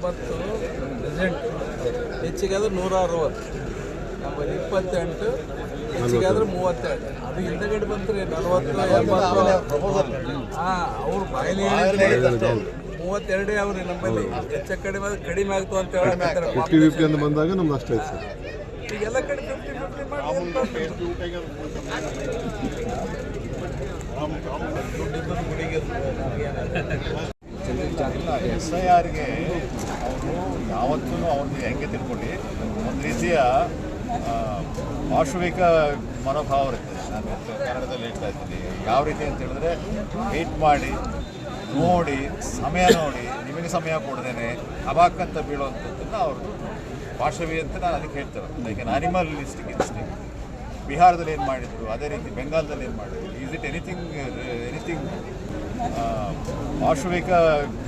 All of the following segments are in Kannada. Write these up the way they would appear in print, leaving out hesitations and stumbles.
ಪ್ರೆಸೆಂಟ್, ಹೆಚ್ಚಿಗಾದ್ರೆ 160, ನಮ್ಮಲ್ಲಿ 28, ಹೆಚ್ಚಿಗಾದ್ರೆ 32. ಅದು ಹಿಂದಗಡೆ ಬಂತ್ರಿ 40, 80. ಅವ್ರು ಬಾಯಲ್ಲಿ 32 ಅವ್ರಿ ನಮ್ಮಲ್ಲಿ. ಹೆಚ್ಚು ಕಡಿಮೆ ಆಗ್ತು ಅಂತ ಹೇಳಕ್ಕೆ ಬಂದಾಗ ನಮ್ದು ಅಷ್ಟೇ ಐತೆ ಸರ್. ಈಗೆಲ್ಲ ಕಡೆ 50-50 ಮಾಡಿ SIRಗೆ ಅವರು ಯಾವತ್ತೂ ಅವ್ರಿಗೆ ಹೆಂಗೆ ತಿಳ್ಕೊಳ್ಳಿ, ಒಂದು ರೀತಿಯ ಪಾರ್ಶ್ವಿಕ ಮನೋಭಾವ ಇರ್ತದೆ. ನಾನು ಕನ್ನಡದಲ್ಲಿ ಹೇಳ್ತಾ ಇದ್ದೀನಿ. ಯಾವ ರೀತಿ ಅಂತ ಹೇಳಿದ್ರೆ, ವೆಯ್ಟ್ ಮಾಡಿ ನೋಡಿ, ಸಮಯ ನೋಡಿ, ನಿಮಗೆ ಸಮಯ ಕೊಡದೇನೆ ಅಬಾಕಂತ ಬೀಳುವಂಥದ್ದನ್ನು ಅವ್ರದ್ದು ಪಾರ್ಶ್ವಿ ಅಂತ ನಾನು ಅದಕ್ಕೆ ಹೇಳ್ತೇನೆ. Like an animalistic instinct. ಬಿಹಾರದಲ್ಲಿ ಏನು ಮಾಡಿದರು, ಅದೇ ರೀತಿ ಬೆಂಗಾಲದಲ್ಲಿ ಏನು ಮಾಡಿದ್ರು. ಈಸ್ ಇಟ್ ಎನಿಥಿಂಗ್ ಪಾರ್ಶ್ವಿಕ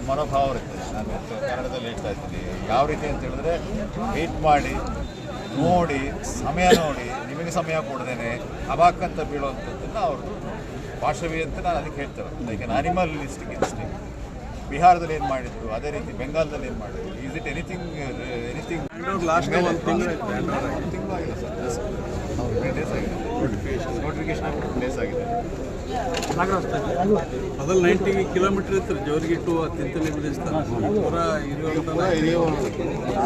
ಮನೋಭಾವ ಇರ್ತದೆ. ನಾನು ಕನ್ನಡದಲ್ಲಿ ಹೇಳ್ತಾ ಇದ್ದೀನಿ. ಯಾವ ರೀತಿ ಅಂತ ಹೇಳಿದ್ರೆ, ವೆಯ್ಟ್ ಮಾಡಿ ನೋಡಿ, ಸಮಯ ನೋಡಿ, ನಿಮಗೆ ಸಮಯ ಕೊಡದೇನೆ ಅಬಾಕಂತ ಬೀಳುವಂಥದ್ದನ್ನು ಅವ್ರದ್ದು ಪಾರ್ಶ್ವಿ ಅಂತ ನಾನು ಅದಕ್ಕೆ ಹೇಳ್ತೇನೆ. Like an animalistic instinct. ಬಿಹಾರದಲ್ಲಿ ಏನು ಮಾಡಿದರು, ಅದೇ ರೀತಿ ಬೆಂಗಾಲದಲ್ಲಿ ಏನು ಮಾಡಿದ್ರು. ಈಸ್ ಇಟ್ ಎನಿಥಿಂಗ್ ಲಾಸ್ಟ್ ಒಂದು ತಿಂಗಳು ಆಗಿಲ್ಲ ಸರ್. 10 ಡೇಸ್ ಆಗಿದೆ ನೋಟಿಫಿಕೇಶನ್. 10 ಡೇಸ್ ಆಗಿದೆ. ಅದ್ರಲ್ಲಿ 90 ಕಿಲೋಮೀಟರ್ ಇತ್ತು ಜೋರಿಗೆ ಟು ತಿಂತಲಿ ಬಿಡಿಸ್ತಾರೆ. 490 ಕಿಲೋಮೀಟರ್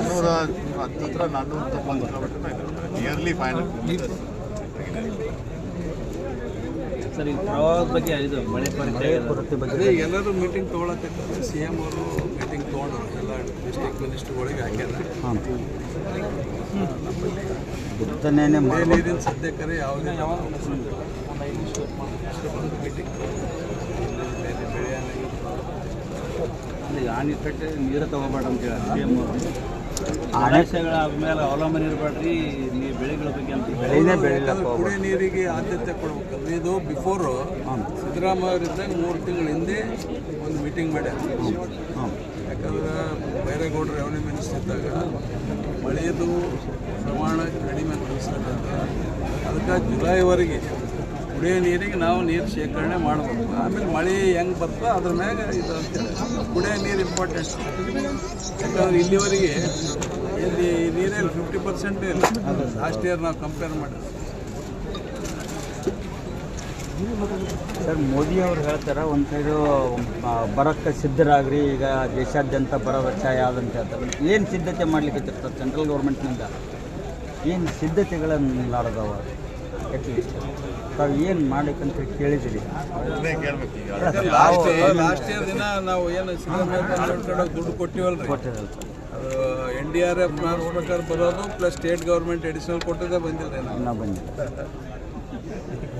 ನಿಯರ್ಲಿ 500 ಕಿಲೋಮೀಟರ್. ಸರ್, ಈ ಪ್ರವಾಹದ ಬಗ್ಗೆ ಇದು ಮಳೆ ಕೊರತೆ ಬಗ್ಗೆ ಎಲ್ಲರೂ ಮೀಟಿಂಗ್ ತೊಗೊಳತ್ತಿರ್ತಾರೆ. CM ಅವರು ಮೀಟಿಂಗ್ ತೊಗೊಂಡ್ರು, ಎಲ್ಲ ಡಿಸ್ಟ್ರಿಕ್ಟ್ ಮಿನಿಸ್ಟ್ರುಗಳಿಗೆ ಹಾಕ್ಯಾರ. ನಮ್ಮಲ್ಲಿ ನೀರಿನ ಸದ್ಯಕ್ಕರೆ ಯಾವುದೇ ಮೀಟಿಂಗ್ ಆ ನಿಟ್ಟಟ್ಟೆ ನೀರು ತಗೋಬೇಡ ಅಂತ ಹೇಳಿ CM ಅವರು. ಆದೇಶಗಳ ಆದ್ಮೇಲೆ ಅವಲಂಬನೆ ಇರಬೇಡ್ರಿ, ನೀವು ಬೆಳೆಗಳ ಬಗ್ಗೆ ಅಂತ ಬೆಳೆನೇ ಬೆಳೆಯಲ್ಲ. ಕುಡಿಯೋ ನೀರಿಗೆ ಆದ್ಯತೆ ಕೊಡ್ಬೇಕಲ್ಲ. ಇದು ಬಿಫೋರು ಸಿದ್ದರಾಮಯ್ಯ ಅವರಿದ್ದಾಗ 3 ತಿಂಗಳ ಹಿಂದೆ ಒಂದು ಮೀಟಿಂಗ್ ಮಾಡ್ಯಾರ. ಯಾಕಂದ್ರೆ ಬೈರೇಗೌಡರು ರೆವೆನ್ಯೂ ಮಿನಿಸ್ಟರ್ ಇದ್ದಾಗ ಮಳೆಯದು ಪ್ರಮಾಣ ಕಡಿಮೆ ಅನಿಸ್ತದೆ ಅಂತ, ಅದಕ್ಕೆ ಜುಲೈವರೆಗೆ ಕುಡಿಯೋ ನೀರಿಗೆ ನಾವು ನೀರು ಶೇಖರಣೆ ಮಾಡಬೇಕು. ಆಮೇಲೆ ಮಳೆ ಹೆಂಗೆ ಬರ್ತೋ ಅದ್ರ ಮ್ಯಾಗ ಇದು ಅಂತೇಳಿ ಕುಡಿಯೋ ನೀರು ಇಂಪಾರ್ಟೆಂಟ್. ಯಾಕಂದ್ರೆ ಇಲ್ಲಿವರೆಗೆ ಇಲ್ಲಿ ನೀರಲ್ಲಿ 50% ಇಲ್ಲ. ಲಾಸ್ಟ್ ಇಯರ್ ನಾವು ಕಂಪೇರ್ ಮಾಡಿದ್ವಿ. ಸರ್, ಮೋದಿ ಅವರು ಹೇಳ್ತಾರೆ ಒಂದು ಸೈಡು ಬರೋಕ್ಕೆ ಸಿದ್ಧರಾಗ್ರಿ, ಈಗ ದೇಶಾದ್ಯಂತ ಬರೋ ಛಾಯ ಆದಂತ ಹೇಳ್ತಾರೆ. ಏನು ಸಿದ್ಧತೆ ಮಾಡ್ಲಿಕ್ಕೆ ಸರ್ ಸೆಂಟ್ರಲ್ ಗೌರ್ಮೆಂಟ್ನಿಂದ? ಏನು ಸಿದ್ಧತೆಗಳನ್ನು ನಡೆದವ? ಅಟ್ಲೀಸ್ಟ್ ತಾವು ಏನು ಮಾಡ್ಲಿಕ್ಕಂತ ಕೇಳಿದ್ದೀರಿ? ಲಾಸ್ಟ್ ಇಯರ್ ದಿನ ನಾವು ಏನು ಸಿದ್ದರಾಮಯ್ಯ ದುಡ್ಡು ಕೊಟ್ಟಿವಲ್ರಿ, ಅದು NDRF ಮಾರ್ಕ್ಸ್ ಪ್ರಕಾರ ಬರೋದು ಪ್ಲಸ್ ಸ್ಟೇಟ್ ಗೌರ್ಮೆಂಟ್ ಅಡಿಷನಲ್ ಕೊಟ್ಟಿದ್ದೇ ಬಂದಿಲ್ಲ. ನಾವು ಬಂದಿಲ್ಲ.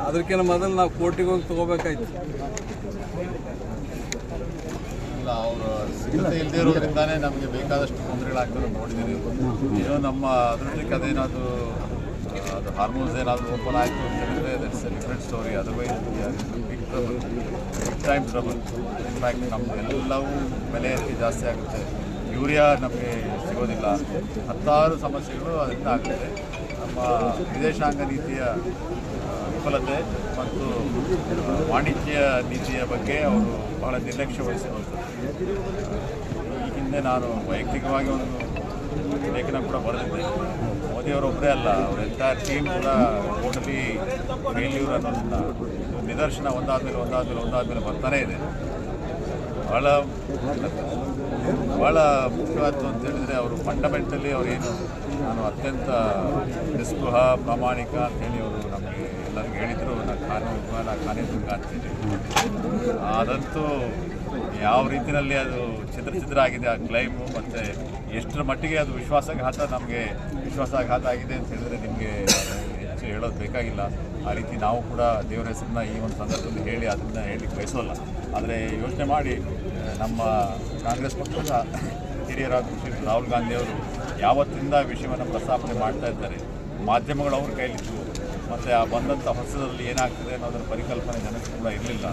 ಅದಕ್ಕಿಂತ ಮೊದಲು ನಾವು ಕೋರ್ಟಿಗೆ ಹೋಗಿ ತೊಗೋಬೇಕಾಯ್ತು. ಇಲ್ಲ, ಅವರು ಸಿದ್ಧತೆ ಇಲ್ಲದೆ ಇರೋದ್ರಿಂದಾನೇ ನಮಗೆ ಬೇಕಾದಷ್ಟು ತೊಂದರೆಗಳಾಗ್ತದೆ ನೋಡಿದ್ದೀವಿ. ಏನೋ ನಮ್ಮ ಅದರಲ್ಲಿ ಅದೇನಾದರೂ ಅದು ಹಾರ್ಮೋನ್ಸ್ ಏನಾದರೂ ಓಪನ್ ಆಯಿತು ಅಂತ ಹೇಳಿದ್ರೆ that's a different story. Otherwise big time trouble. In fact ನಮ್ಮದು ಎಲ್ಲವೂ ಬೆಲೆ ಜಾಸ್ತಿ ಆಗುತ್ತೆ. ಯೂರಿಯಾ ನಮಗೆ ಸಿಗೋದಿಲ್ಲ. 10 ಸಮಸ್ಯೆಗಳು ಅದರಿಂದ ಆಗುತ್ತೆ. ನಮ್ಮ ವಿದೇಶಾಂಗ ನೀತಿಯ ವಿಫಲತೆ ಮತ್ತು ವಾಣಿಜ್ಯ ನೀತಿಯ ಬಗ್ಗೆ ಅವರು ಬಹಳ ನಿರ್ಲಕ್ಷ್ಯ ವಹಿಸಿರುವಂಥದ್ದು. ಈ ಹಿಂದೆ ನಾನು ವೈಯಕ್ತಿಕವಾಗಿ ಒಂದು ಲೇಖನ ಕೂಡ ಬರೆದಿದ್ದೆ. ಮೋದಿಯವರೊಬ್ಬರೇ ಅಲ್ಲ, ಅವರ ಎಂಟೈರ್ ಟೀಮ್ ಕೂಡ ಟೋಟಲಿ ಫೇಲ್ಯೂರ್ ಅನ್ನೋದನ್ನ ನಿದರ್ಶನ ಒಂದಾದ್ಮೇಲೆ ಬರ್ತಾನೇ ಇದೆ. ಭಾಳ ಮುಖ್ಯವಾದ್ದು ಅಂತ ಹೇಳಿದರೆ, ಅವರು ಫಂಡಮೆಂಟಲಿ ಅವರೇನು, ನಾನು ಅತ್ಯಂತ ನಿಸ್ಪೃಹ ಪ್ರಾಮಾಣಿಕ ಅಂತೇಳಿ ಅವರು ನಮಗೆ ಎಲ್ಲರಿಗೂ ಹೇಳಿದರು. ಖಾನೇದುರ್ಗ ಅಂತೇಳಿ ಅದಂತೂ ಯಾವ ರೀತಿಯಲ್ಲಿ ಅದು ಚಿದ್ರ ಆಗಿದೆ ಆ ಕ್ಲೈಮು. ಮತ್ತು ಎಷ್ಟರ ಮಟ್ಟಿಗೆ ಅದು ವಿಶ್ವಾಸಾಘಾತ ಆಗಿದೆ ಅಂತ ಹೇಳಿದ್ರೆ ನಿಮಗೆ ಹೆಚ್ಚು ಹೇಳೋದು ಬೇಕಾಗಿಲ್ಲ. ಆ ರೀತಿ ನಾವು ಕೂಡ ದೇವರ ಹೆಸರನ್ನ ಈ ಒಂದು ಸಂದರ್ಭದಲ್ಲಿ ಹೇಳಿ ಅದನ್ನು ಹೇಳಲಿಕ್ಕೆ ಬಯಸೋಲ್ಲ. ಆದರೆ ಯೋಚನೆ ಮಾಡಿ, ನಮ್ಮ ಕಾಂಗ್ರೆಸ್ ಪಕ್ಷದ ಹಿರಿಯರಾದ ಶ್ರೀ ರಾಹುಲ್ ಗಾಂಧಿಯವರು ಯಾವತ್ತಿಂದ ವಿಷಯವನ್ನು ಪ್ರಸ್ತಾಪನೆ ಮಾಡ್ತಾ ಇದ್ದಾರೆ. ಮಾಧ್ಯಮಗಳು ಅವ್ರ ಕೈಲಿತ್ತು. ಮತ್ತು ಆ ಬಂದಂಥ ಹೊಸದಲ್ಲಿ ಏನಾಗ್ತದೆ ಅನ್ನೋದರ ಪರಿಕಲ್ಪನೆ ಜನಕ್ಕೆ ಕೂಡ ಇರಲಿಲ್ಲ.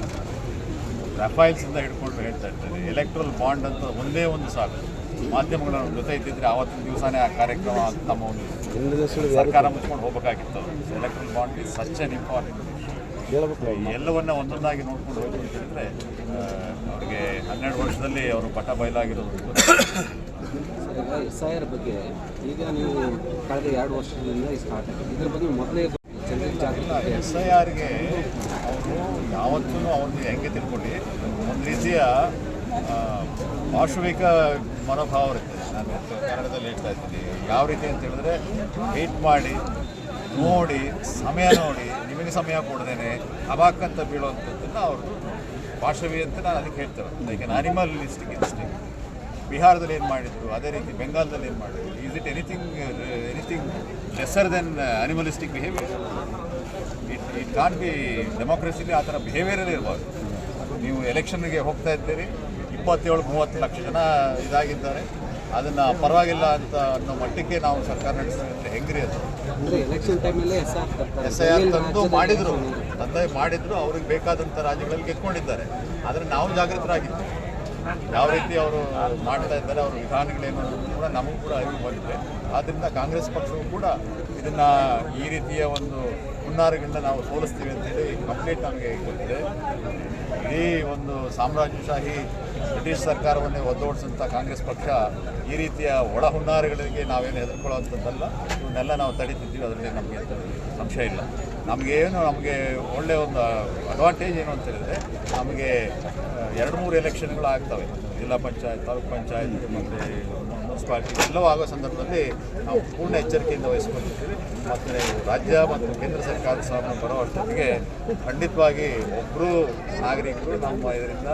ರಫೈಲ್ಸಿಂದ ಹಿಡ್ಕೊಂಡು ಹೇಳ್ತಾ ಇರ್ತಾರೆ. ಎಲೆಕ್ಟ್ರಲ್ ಬಾಂಡ್ ಅಂತ ಒಂದೇ ಒಂದು ಸಾಕು. ಮಾಧ್ಯಮಗಳ ಜೊತೆ ಇದ್ದಿದ್ರೆ ಆವತ್ತಿನ ದಿವಸನೇ ಆ ಕಾರ್ಯಕ್ರಮ ತಮ್ಮ ಒಂದು ಸರ್ಕಾರ ಮುಚ್ಕೊಂಡು ಹೋಗಬೇಕಾಗಿತ್ತು. Electoral bond is such an important. ಎಲ್ಲವನ್ನ ಒಂದೊಂದಾಗಿ ನೋಡ್ಕೊಂಡು ಹೋಗಿ ಅಂತ ಹೇಳಿದ್ರೆ, ಅವರಿಗೆ 12 ವರ್ಷದಲ್ಲಿ ಅವರು ಪಟ್ಟ ಬಯಲಾಗಿರೋದು. SIR ಬಗ್ಗೆ ಈಗ ನೀವು ಕಳೆದ 2 ವರ್ಷದಿಂದ ಸ್ಟಾರ್ಟ್ ಆಗಿದೆ, ಇದ್ರ ಬಗ್ಗೆ ಮೊದಲೇ ಜನರಿಗೆ ಜಾಗೃತಿ SIRಗೆ ಅವರು ಯಾವತ್ತೂ ಅವ್ರದ್ದು ಹೆಂಗೆ ತಿಳ್ಕೊಳ್ಳಿ ಒಂದು ರೀತಿಯ ಪಾರ್ಶ್ವಿಕ ಮನೋಭಾವ ಇರ್ತದೆ. ನಾನು ಕನ್ನಡದಲ್ಲಿ ಹೇಳ್ತಾ ಇದ್ದೀನಿ ಯಾವ ರೀತಿ ಅಂತ ಹೇಳಿದ್ರೆ ವೆಯ್ಟ್ ಮಾಡಿ ನೋಡಿ ಸಮಯ ನೋಡಿ ನಿಮಗೆ ಸಮಯ ಕೊಡದೇನೆ ಅವಾಕಂತ ಬೀಳುವಂಥದ್ದನ್ನು ಅವ್ರದ್ದು ಪಾರ್ಶ್ವಿ ಅಂತ ನಾನು ಅದಕ್ಕೆ ಹೇಳ್ತೇನೆ. Like an animalistic instinct. ಬಿಹಾರದಲ್ಲಿ ಏನು ಮಾಡಿದ್ರು, ಅದೇ ರೀತಿ ಬೆಂಗಾಲದಲ್ಲಿ ಏನು ಮಾಡಿದ್ರು. Is it anything lesser than animalistic behaviour? It can't be. ಡೆಮೋಕ್ರಸಿಲಿ ಆ ಥರ ಬಿಹೇವಿಯರಲ್ಲೇ ಇರಬಾರ್ದು. ನೀವು ಎಲೆಕ್ಷನ್ಗೆ ಹೋಗ್ತಾ ಇದ್ದೀರಿ, 27-30 ಲಕ್ಷ ಜನ ಇದಾಗಿದ್ದಾರೆ, ಅದನ್ನು ಪರವಾಗಿಲ್ಲ ಅಂತ ಅನ್ನೋ ಮಟ್ಟಕ್ಕೆ ನಾವು ಸರ್ಕಾರ ನಡೆಸಿದ್ರೆ ಹೆಂಗ್ರಿ ಅದು? ಅಂದರೆ ಎಲೆಕ್ಷನ್ ಟೈಮಲ್ಲೇ SIR ತಂದು ಮಾಡಿದರು, ಅವ್ರಿಗೆ ಬೇಕಾದಂಥ ರಾಜ್ಯಗಳಲ್ಲಿ ಗೆದ್ಕೊಂಡಿದ್ದಾರೆ. ಆದರೆ ನಾವು ಜಾಗೃತರಾಗಿದ್ದು ಯಾವ ರೀತಿ ಅವರು ಮಾಡ್ತಾ ಇದ್ದಾರೆ, ಅವ್ರ ವಿಧಾನಗಳೇನು ಅನ್ನೋದು ಕೂಡ ನಮಗೂ ಕೂಡ ಅರಿವು ಬಂದಿದೆ. ಆದ್ದರಿಂದ ಕಾಂಗ್ರೆಸ್ ಪಕ್ಷವು ಕೂಡ ಇದನ್ನು ಈ ರೀತಿಯ ಒಂದು ಹುನ್ನಾರಗಳಿಂದ ನಾವು ಸೋಲಿಸ್ತೀವಿ ಅಂತೇಳಿ ಕಂಪ್ಲೀಟ್ ನಮಗೆ ಗೊತ್ತಿದೆ. ಇಡೀ ಒಂದು ಸಾಮ್ರಾಜ್ಯಶಾಹಿ ಬ್ರಿಟಿಷ್ ಸರ್ಕಾರವನ್ನೇ ಒದ್ದೋಡಿಸಂಥ ಕಾಂಗ್ರೆಸ್ ಪಕ್ಷ ಈ ರೀತಿಯ ಒಳ ಹುನ್ನಾರಗಳಿಗೆ ನಾವೇನು ಹೆದರ್ಕೊಳ್ಳೋವಂಥದ್ದಲ್ಲ. ಇವನ್ನೆಲ್ಲ ನಾವು ತಡೀತಿದ್ದೀವಿ, ಅದರಲ್ಲಿ ನಮಗೆ ಸಂಶಯ ಇಲ್ಲ. ನಮಗೆ ಒಳ್ಳೆಯ ಒಂದು ಅಡ್ವಾಂಟೇಜ್ ಏನು ಅಂತ ಹೇಳಿದ್ರೆ, ನಮಗೆ 2-3 ಎಲೆಕ್ಷನ್ಗಳು ಆಗ್ತವೆ. ಜಿಲ್ಲಾ ಪಂಚಾಯತ್, ತಾಲೂಕು ಪಂಚಾಯತ್ ಮತ್ತು ಮುನ್ಸಿಪಾಲಿಟಿ ಎಲ್ಲವೂ ಆಗೋ ಸಂದರ್ಭದಲ್ಲಿ ನಾವು ಪೂರ್ಣ ಎಚ್ಚರಿಕೆಯಿಂದ ವಹಿಸ್ಕೊಂಡಿರ್ತೀವಿ. ಮತ್ತು ರಾಜ್ಯ ಮತ್ತು ಕೇಂದ್ರ ಸರ್ಕಾರದ ಸಹ ಬರೋ ಅಷ್ಟೊತ್ತಿಗೆ ಖಂಡಿತವಾಗಿ ಒಬ್ಬರು ನಾಗರಿಕರು ನಮ್ಮ ಇದರಿಂದ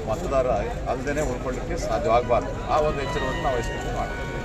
ಮತದಾರ ಅಲ್ಲದೇ ಉಳ್ಕೊಳ್ಳಿಕ್ಕೆ ಸಾಧ್ಯವಾಗಬಾರ್ದು. ಆ ಒಂದು ಎಚ್ಚರವನ್ನು ನಾವು ವಹಿಸ್ಕೊಂಡು ಮಾಡ್ತೀವಿ.